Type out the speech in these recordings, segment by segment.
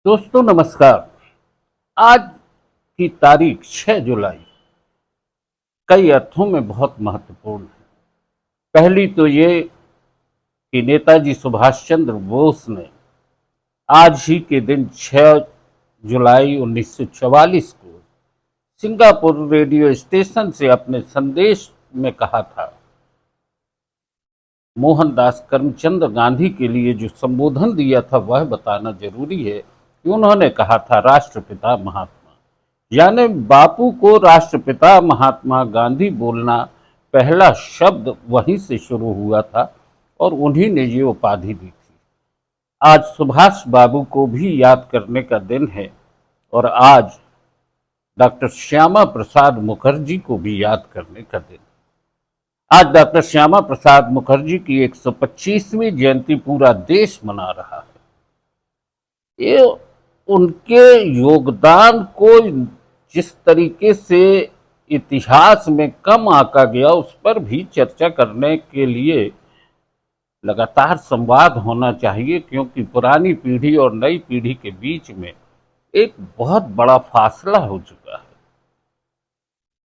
दोस्तों नमस्कार। आज की तारीख 6 जुलाई कई अर्थों में बहुत महत्वपूर्ण है। पहली तो ये कि नेताजी सुभाष चंद्र बोस ने आज ही के दिन 6 जुलाई 1944 को सिंगापुर रेडियो स्टेशन से अपने संदेश में कहा था। मोहनदास करमचंद गांधी के लिए जो संबोधन दिया था वह बताना जरूरी है कि उन्होंने कहा था राष्ट्रपिता महात्मा, यानी बापू को राष्ट्रपिता महात्मा गांधी बोलना पहला शब्द वहीं से शुरू हुआ था और उन्हीं ने ये उपाधि दी थी। आज सुभाष बाबू को भी याद करने का दिन है और आज डॉक्टर श्यामा प्रसाद मुखर्जी को भी याद करने का दिन। आज डॉक्टर श्यामा प्रसाद मुखर्जी की 125वीं जयंती पूरा देश मना रहा है। ये उनके योगदान को जिस तरीके से इतिहास में कम आंका गया उस पर भी चर्चा करने के लिए लगातार संवाद होना चाहिए, क्योंकि पुरानी पीढ़ी और नई पीढ़ी के बीच में एक बहुत बड़ा फासला हो चुका है।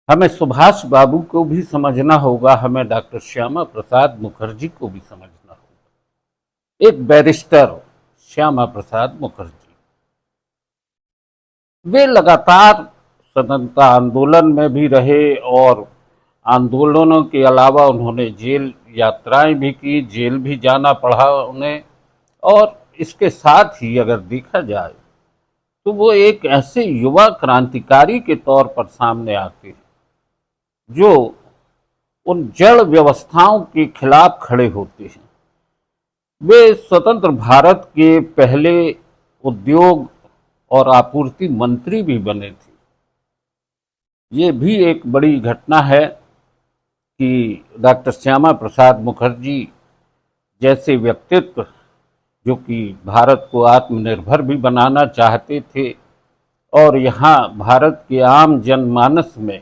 हमें सुभाष बाबू को भी समझना होगा, हमें डॉक्टर श्यामा प्रसाद मुखर्जी को भी समझना होगा। एक बैरिस्टर श्यामा प्रसाद मुखर्जी, वे लगातार स्वतंत्रता आंदोलन में भी रहे और आंदोलनों के अलावा उन्होंने जेल यात्राएं भी की, जेल भी जाना पड़ा उन्हें। और इसके साथ ही अगर देखा जाए तो वो एक ऐसे युवा क्रांतिकारी के तौर पर सामने आते हैं जो उन जड़ व्यवस्थाओं के खिलाफ खड़े होते हैं। वे स्वतंत्र भारत के पहले उद्योग और आपूर्ति मंत्री भी बने थे। ये भी एक बड़ी घटना है कि डॉक्टर श्यामा प्रसाद मुखर्जी जैसे व्यक्तित्व, जो कि भारत को आत्मनिर्भर भी बनाना चाहते थे और यहाँ भारत के आम जनमानस में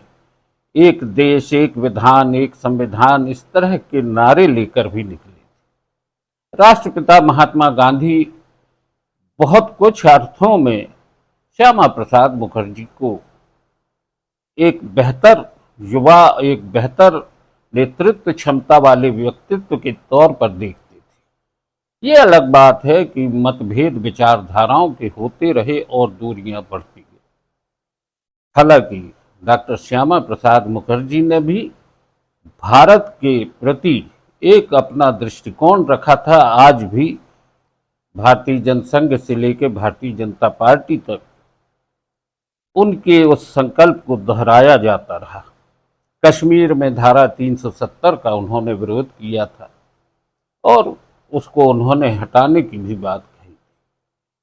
एक देश एक विधान एक संविधान इस तरह के नारे लेकर भी निकले। राष्ट्रपिता महात्मा गांधी बहुत कुछ अर्थों में श्यामा प्रसाद मुखर्जी को एक बेहतर युवा, एक बेहतर नेतृत्व क्षमता वाले व्यक्तित्व के तौर पर देखते थे। ये अलग बात है कि मतभेद विचारधाराओं के होते रहे और दूरियां बढ़ती गई। हालांकि डॉक्टर श्यामा प्रसाद मुखर्जी ने भी भारत के प्रति एक अपना दृष्टिकोण रखा था। आज भी भारतीय जनसंघ से लेकर भारतीय जनता पार्टी तक उनके उस संकल्प को दोहराया जाता रहा। कश्मीर में धारा 370 का उन्होंने विरोध किया था और उसको उन्होंने हटाने की भी बात कही।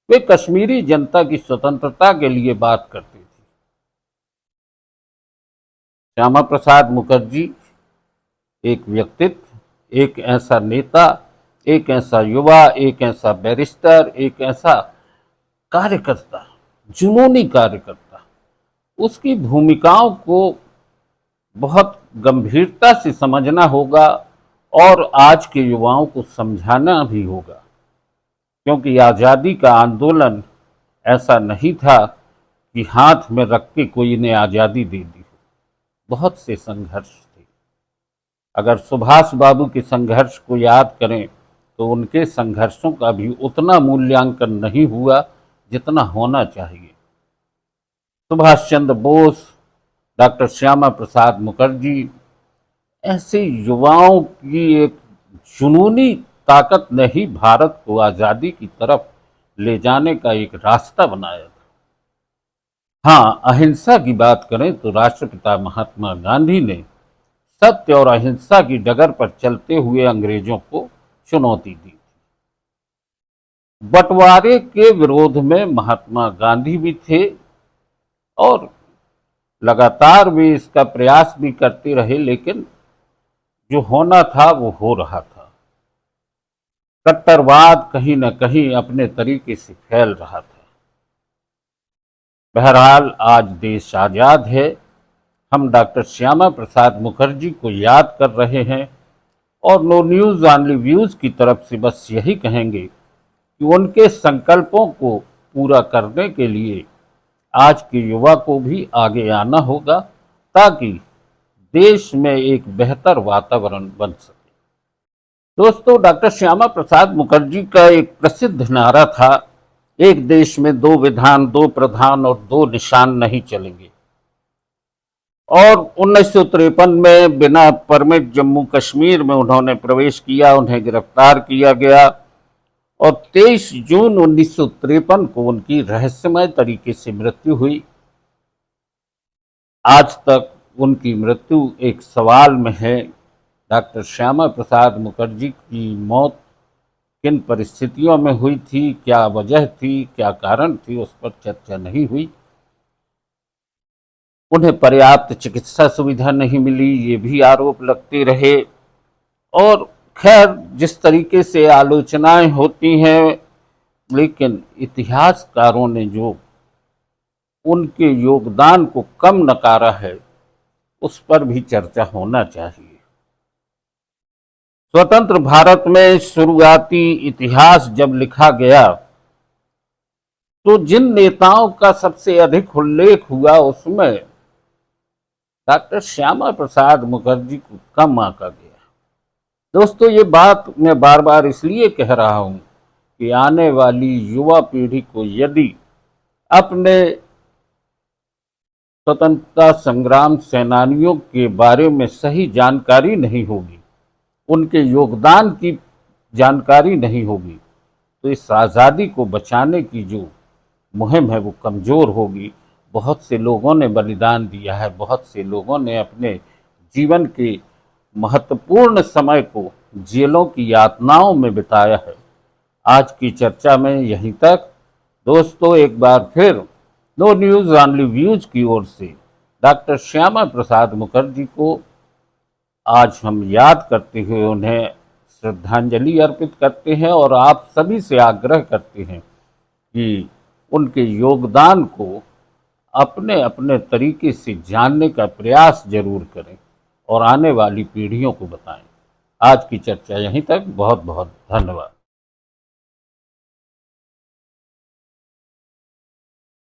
वे कश्मीरी जनता की स्वतंत्रता के लिए बात करते थे। श्यामा प्रसाद मुखर्जी एक व्यक्तित्व, एक ऐसा नेता, एक ऐसा युवा, एक ऐसा बैरिस्टर, एक ऐसा कार्यकर्ता, जुनूनी कार्यकर्ता, उसकी भूमिकाओं को बहुत गंभीरता से समझना होगा और आज के युवाओं को समझाना भी होगा, क्योंकि आज़ादी का आंदोलन ऐसा नहीं था कि हाथ में रख के कोई ने आज़ादी दे दी। बहुत से संघर्ष थे। अगर सुभाष बाबू के संघर्ष को याद करें तो उनके संघर्षों का भी उतना मूल्यांकन नहीं हुआ जितना होना चाहिए। सुभाष चंद्र बोस, डॉक्टर श्यामा प्रसाद मुखर्जी, ऐसे युवाओं की एक जुनूनी ताकत ने ही भारत को आज़ादी की तरफ ले जाने का एक रास्ता बनाया था। हाँ, अहिंसा की बात करें तो राष्ट्रपिता महात्मा गांधी ने सत्य और अहिंसा की डगर पर चलते हुए अंग्रेजों को चुनौती दी। बंटवारे के विरोध में महात्मा गांधी भी थे और लगातार वे इसका प्रयास भी करते रहे, लेकिन जो होना था वो हो रहा था। कट्टरवाद कहीं न कहीं अपने तरीके से फैल रहा था। बहरहाल आज देश आज़ाद है। हम डॉक्टर श्यामा प्रसाद मुखर्जी को याद कर रहे हैं और नो न्यूज़ ऑनली व्यूज़ की तरफ से बस यही कहेंगे कि उनके संकल्पों को पूरा करने के लिए आज के युवा को भी आगे आना होगा, ताकि देश में एक बेहतर वातावरण बन सके। दोस्तों, डॉक्टर श्यामा प्रसाद मुखर्जी का एक प्रसिद्ध नारा था, एक देश में दो विधान, दो प्रधान और दो निशान नहीं चलेंगे। और 1953 में बिना परमिट जम्मू कश्मीर में उन्होंने प्रवेश किया, उन्हें गिरफ्तार किया गया और 23 जून 1953 को उनकी रहस्यमय तरीके से मृत्यु हुई। आज तक उनकी मृत्यु एक सवाल में है। डॉक्टर श्यामा प्रसाद मुखर्जी की मौत किन परिस्थितियों में हुई थी, क्या वजह थी, क्या कारण थी, उस पर चर्चा नहीं हुई। उन्हें पर्याप्त चिकित्सा सुविधा नहीं मिली, ये भी आरोप लगते रहे। और खैर, जिस तरीके से आलोचनाएं होती हैं, लेकिन इतिहासकारों ने जो उनके योगदान को कम नकारा है, उस पर भी चर्चा होना चाहिए। स्वतंत्र भारत में शुरुआती इतिहास जब लिखा गया, तो जिन नेताओं का सबसे अधिक उल्लेख हुआ, उसमें डॉक्टर श्यामा प्रसाद मुखर्जी को कम आंका गया। दोस्तों, ये बात मैं बार बार इसलिए कह रहा हूं कि आने वाली युवा पीढ़ी को यदि अपने स्वतंत्रता संग्राम सेनानियों के बारे में सही जानकारी नहीं होगी, उनके योगदान की जानकारी नहीं होगी, तो इस आज़ादी को बचाने की जो मुहिम है वो कमज़ोर होगी। बहुत से लोगों ने बलिदान दिया है, बहुत से लोगों ने अपने जीवन के महत्वपूर्ण समय को जेलों की यातनाओं में बिताया है। आज की चर्चा में यहीं तक। दोस्तों, एक बार फिर नो न्यूज़ ऑनली व्यूज की ओर से डॉक्टर श्यामा प्रसाद मुखर्जी को आज हम याद करते हुए उन्हें श्रद्धांजलि अर्पित करते हैं और आप सभी से आग्रह करते हैं कि उनके योगदान को अपने अपने तरीके से जानने का प्रयास जरूर करें और आने वाली पीढ़ियों को बताएं। आज की चर्चा यहीं तक। बहुत बहुत धन्यवाद।